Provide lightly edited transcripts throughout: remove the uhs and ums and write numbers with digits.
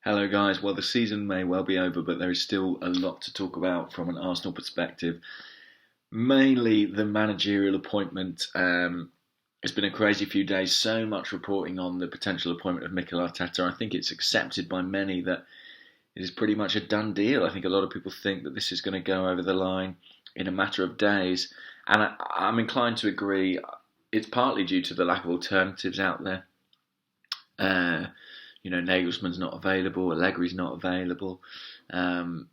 Hello, guys. Well, the season may well be over, but there is still a lot to talk about from an Arsenal perspective. Mainly the managerial appointment. It's been a crazy few days. So much reporting on the potential appointment of Mikel Arteta. I think it's accepted by many that it is pretty much a done deal. I think a lot of people think that this is going to go over the line in a matter of days, and I'm inclined to agree. It's partly due to the lack of alternatives out there. Uh, Nagelsmann's not available, Allegri's not available. Um,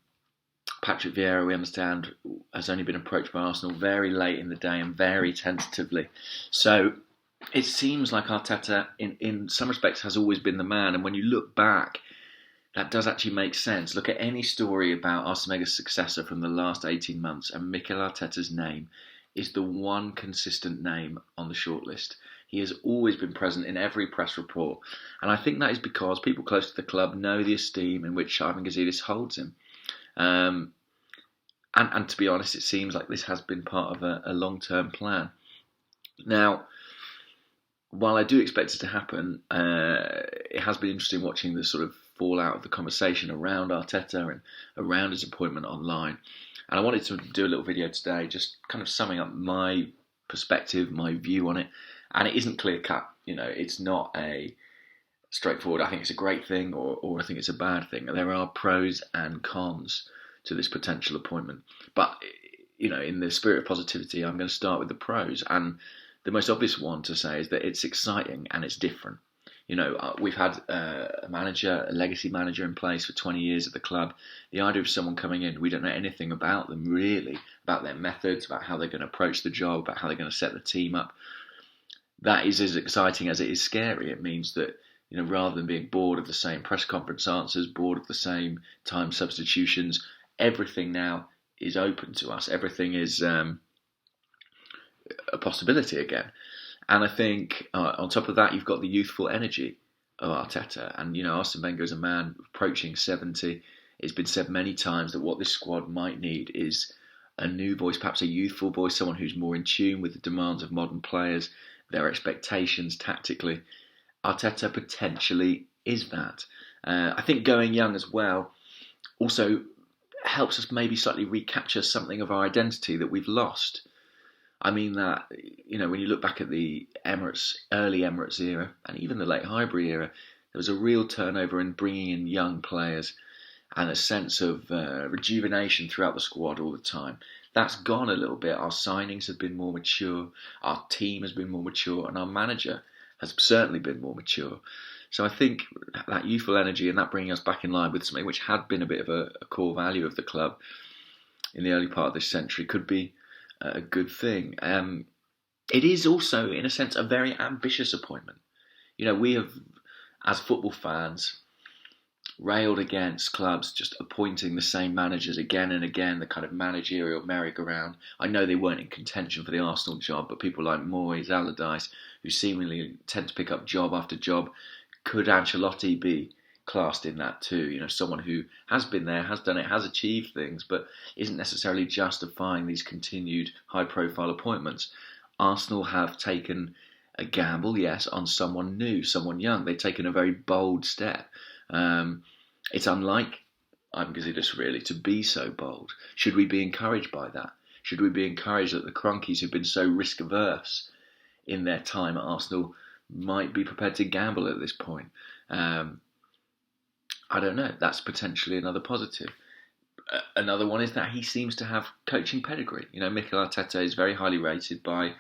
Patrick Vieira, we understand, has only been approached by Arsenal very late in the day and very tentatively. So it seems like Arteta, in some respects, has always been the man. And when you look back, that does actually make sense. Look at any story about Arsene Wenger's successor from the last 18 months, and Mikel Arteta's name is the one consistent name on the shortlist. He has always been present in every press report, and I think that is because people close to the club know the esteem in which Ivan Gazidis holds him. Um, and to be honest, it seems like this has been part of a long-term plan. Now, while I do expect it to happen, it has been interesting watching the sort of fallout of the conversation around Arteta and around his appointment online. And I wanted to do a little video today just kind of summing up my perspective, my view on it. And it isn't clear cut. It's not a straightforward, I think it's a great thing or I think it's a bad thing. There are pros and cons to this potential appointment. But, in the spirit of positivity, I'm going to start with the pros. And the most obvious one to say is that it's exciting and it's different. We've had a legacy manager in place for 20 years at the club. The idea of someone coming in, we don't know anything about them really, about their methods, about how they're going to approach the job, about how they're going to set the team up. That is as exciting as it is scary. It means that, rather than being bored of the same press conference answers, bored of the same time substitutions, everything now is open to us. Everything is a possibility again. And I think on top of that, you've got the youthful energy of Arteta. And, Arsene Wenger is a man approaching 70. It's been said many times that what this squad might need is a new voice, perhaps a youthful voice, someone who's more in tune with the demands of modern players, their expectations tactically. Arteta potentially is that. I think going young as well also helps us maybe slightly recapture something of our identity that we've lost. I mean that, when you look back at the early Emirates era, and even the late Highbury era, there was a real turnover in bringing in young players and a sense of rejuvenation throughout the squad all the time. That's gone a little bit. Our signings have been more mature, our team has been more mature, and our manager has certainly been more mature. So I think that youthful energy and that bringing us back in line with something which had been a bit of a core value of the club in the early part of this century could be a good thing. It is also, in a sense, a very ambitious appointment. We have, as football fans, railed against clubs just appointing the same managers again and again, the kind of managerial merry-go-round. I know they weren't in contention for the Arsenal job, but people like Moyes, Allardyce, who seemingly tend to pick up job after job, could Ancelotti be classed in that too? Someone who has been there, has done it, has achieved things, but isn't necessarily justifying these continued high-profile appointments. Arsenal have taken a gamble, yes, on someone new, someone young. They've taken a very bold step. It's unlike Ivan Gazidis really to be so bold. Should we be encouraged by that? Should we be encouraged that the Cronkies who've been so risk-averse in their time at Arsenal might be prepared to gamble at this point? I don't know. That's potentially another positive. Another one is that he seems to have coaching pedigree. Mikel Arteta is very highly rated by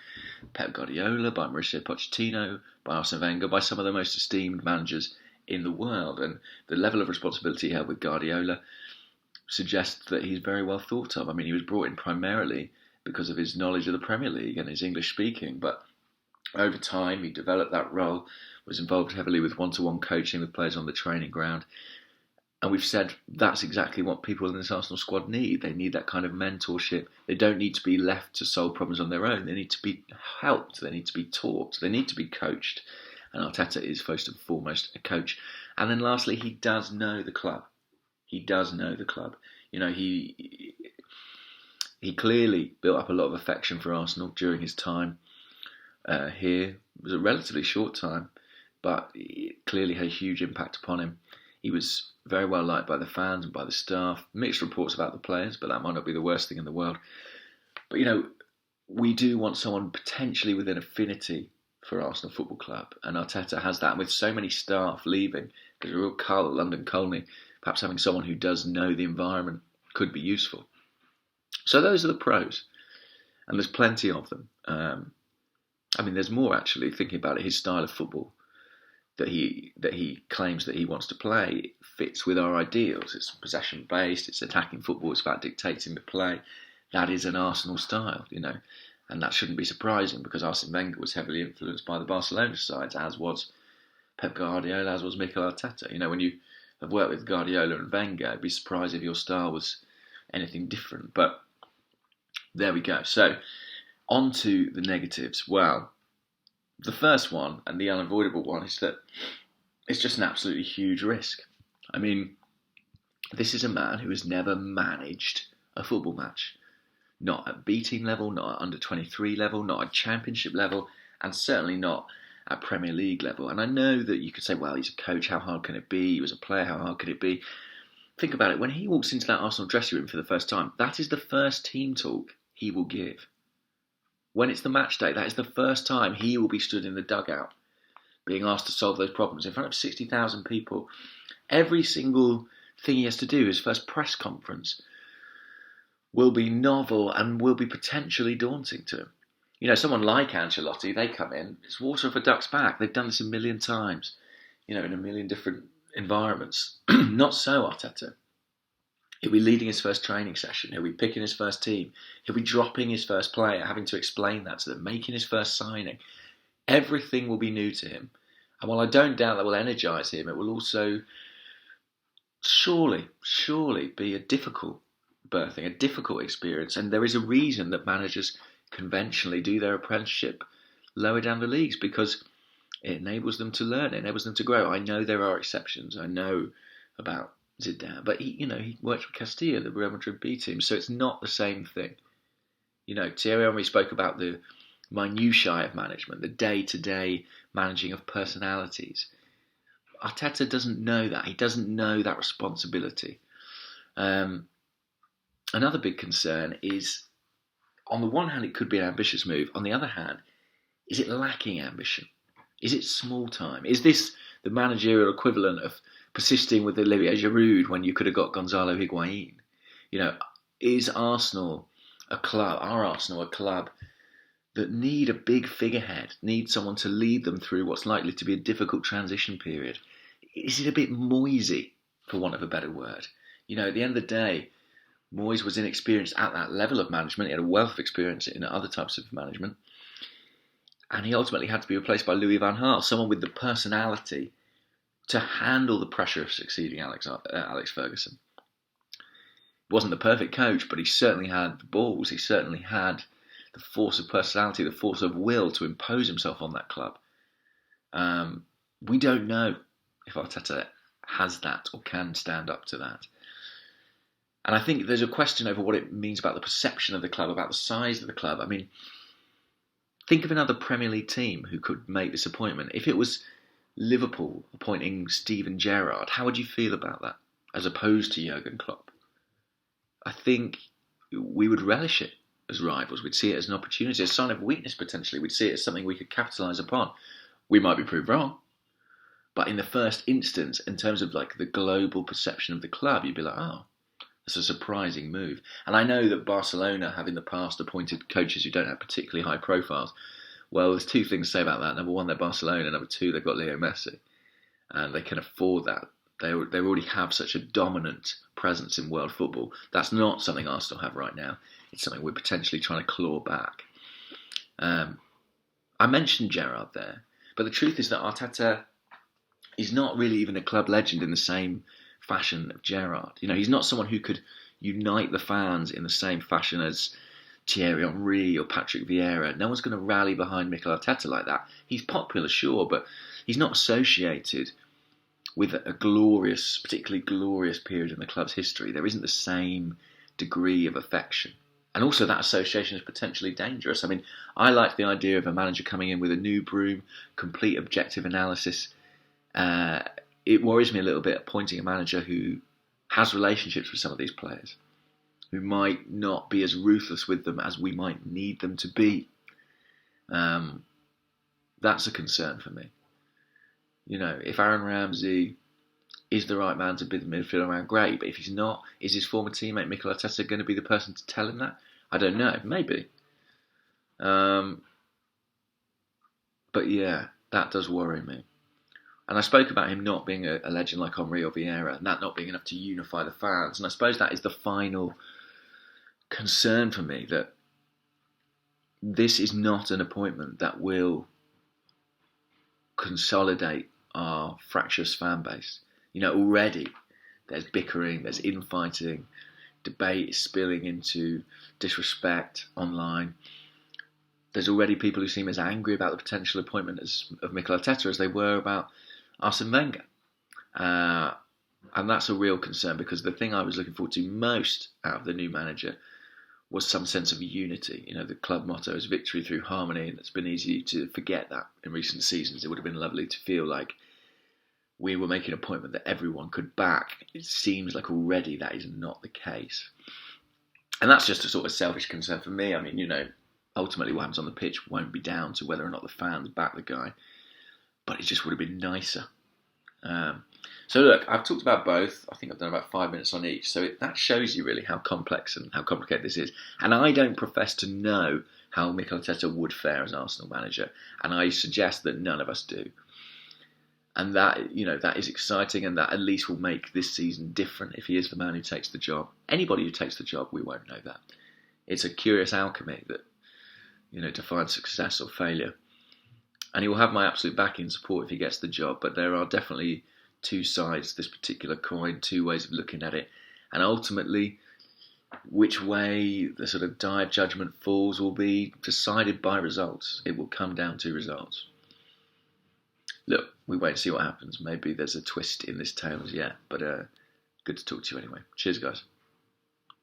Pep Guardiola, by Mauricio Pochettino, by Arsene Wenger, by some of the most esteemed managers in the world. And the level of responsibility he held with Guardiola suggests that he's very well thought of. I mean, he was brought in primarily because of his knowledge of the Premier League and his English speaking, but over time he developed that role, was involved heavily with one-to-one coaching with players on the training ground. And we've said that's exactly what people in this Arsenal squad need. They need that kind of mentorship. They don't need to be left to solve problems on their own. They need to be helped. They need to be taught. They need to be coached. And Arteta is first and foremost a coach. And then lastly, he does know the club. He does know the club. He clearly built up a lot of affection for Arsenal during his time here. It was a relatively short time, but it clearly had a huge impact upon him. He was very well liked by the fans and by the staff. Mixed reports about the players, but that might not be the worst thing in the world. But, we do want someone potentially with an affinity for Arsenal Football Club, and Arteta has that. And with so many staff leaving, there's a real cull at London Colney. Perhaps having someone who does know the environment could be useful. So those are the pros, and there's plenty of them. There's more actually. Thinking about it, his style of football that he claims that he wants to play fits with our ideals. It's possession based. It's attacking football. It's about dictating the play. That is an Arsenal style, and that shouldn't be surprising because Arsene Wenger was heavily influenced by the Barcelona sides, as was Pep Guardiola, as was Mikel Arteta. When you have worked with Guardiola and Wenger, I'd be surprised if your style was anything different. But there we go. So, on to the negatives. Well, the first one, and the unavoidable one, is that it's just an absolutely huge risk. This is a man who has never managed a football match. Not at B-team level, not at under-23 level, not at championship level, and certainly not at Premier League level. And I know that you could say, well, he's a coach, how hard can it be? He was a player, how hard could it be? Think about it. When he walks into that Arsenal dressing room for the first time, that is the first team talk he will give. When it's the match day, that is the first time he will be stood in the dugout, being asked to solve those problems in front of 60,000 people. Every single thing he has to do, his first press conference, will be novel and will be potentially daunting to him. Someone like Ancelotti, they come in, it's water off a duck's back. They've done this a million times, in a million different environments. Not so Arteta. He'll be leading his first training session. He'll be picking his first team. He'll be dropping his first player, having to explain that to them, making his first signing. Everything will be new to him. And while I don't doubt that will energise him, it will also surely be a difficult birthing, a difficult experience. And there is a reason that managers conventionally do their apprenticeship lower down the leagues, because it enables them to learn, it enables them to grow. I know there are exceptions. I know about Zidane, but he worked with Castilla, the Real Madrid B team, so it's not the same thing. Thierry Henry spoke about the minutiae of management, the day-to-day managing of personalities. Arteta doesn't know that. He doesn't know that responsibility. Another big concern is, on the one hand, it could be an ambitious move. On the other hand, is it lacking ambition? Is it small time? Is this the managerial equivalent of persisting with Olivier Giroud when you could have got Gonzalo Higuain? Is Arsenal a club? Are Arsenal a club that need a big figurehead, need someone to lead them through what's likely to be a difficult transition period? Is it a bit Moisey, for want of a better word? At the end of the day, Moyes was inexperienced at that level of management. He had a wealth of experience in other types of management. And he ultimately had to be replaced by Louis van Gaal, someone with the personality to handle the pressure of succeeding Alex Ferguson. He wasn't the perfect coach, but he certainly had the balls. He certainly had the force of personality, the force of will to impose himself on that club. We don't know if Arteta has that or can stand up to that. And I think there's a question over what it means about the perception of the club, about the size of the club. Think of another Premier League team who could make this appointment. If it was Liverpool appointing Steven Gerrard, how would you feel about that, as opposed to Jurgen Klopp? I think we would relish it as rivals. We'd see it as an opportunity, a sign of weakness potentially. We'd see it as something we could capitalise upon. We might be proved wrong, but in the first instance, in terms of the global perception of the club, you'd be like, oh, it's a surprising move. And I know that Barcelona have in the past appointed coaches who don't have particularly high profiles. Well, there's two things to say about that. Number one, they're Barcelona. Number two, they've got Leo Messi. And they can afford that. They already have such a dominant presence in world football. That's not something Arsenal have right now. It's something we're potentially trying to claw back. I mentioned Gerrard there. But the truth is that Arteta is not really even a club legend in the same fashion of Gerrard. He's not someone who could unite the fans in the same fashion as Thierry Henry or Patrick Vieira. No one's going to rally behind Mikel Arteta like that. He's popular, sure, but he's not associated with a glorious, particularly glorious period in the club's history. There isn't the same degree of affection. And also that association is potentially dangerous. I like the idea of a manager coming in with a new broom, complete objective analysis, it worries me a little bit appointing a manager who has relationships with some of these players, who might not be as ruthless with them as we might need them to be. That's a concern for me. You know, if Aaron Ramsey is the right man to bid the midfield around, great. But if he's not, is his former teammate Mikel Arteta going to be the person to tell him that? I don't know. Maybe. But yeah, that does worry me. And I spoke about him not being a legend like Henry or Vieira, and that not being enough to unify the fans. And I suppose that is the final concern for me, that this is not an appointment that will consolidate our fractious fan base. You know, already there's bickering, there's infighting, debate is spilling into disrespect online. There's already people who seem as angry about the potential appointment of Mikel Arteta as they were about Arsene Wenger. And that's a real concern, because the thing I was looking forward to most out of the new manager was some sense of unity. You know, the club motto is victory through harmony, and it's been easy to forget that in recent seasons. It would have been lovely to feel like we were making an appointment that everyone could back. It seems like already that is not the case. And that's just a sort of selfish concern for me. I mean, you know, ultimately what happens on the pitch won't be down to whether or not the fans back the guy, but it just would have been nicer. So look, I've talked about both. I think I've done about 5 minutes on each. So that shows you really how complex and how complicated this is. And I don't profess to know how Mikel Arteta would fare as Arsenal manager. And I suggest that none of us do. And that, you know, that is exciting, and that at least will make this season different if he is the man who takes the job. Anybody who takes the job, we won't know that. It's a curious alchemy that, you know, defines success or failure. And he will have my absolute backing and support if he gets the job, but there are definitely two sides to this particular coin, two ways of looking at it. And ultimately, which way the sort of die of judgment falls will be decided by results. It will come down to results. Look, we wait and see what happens. Maybe there's a twist in this tale as yet, but good to talk to you anyway. Cheers, guys.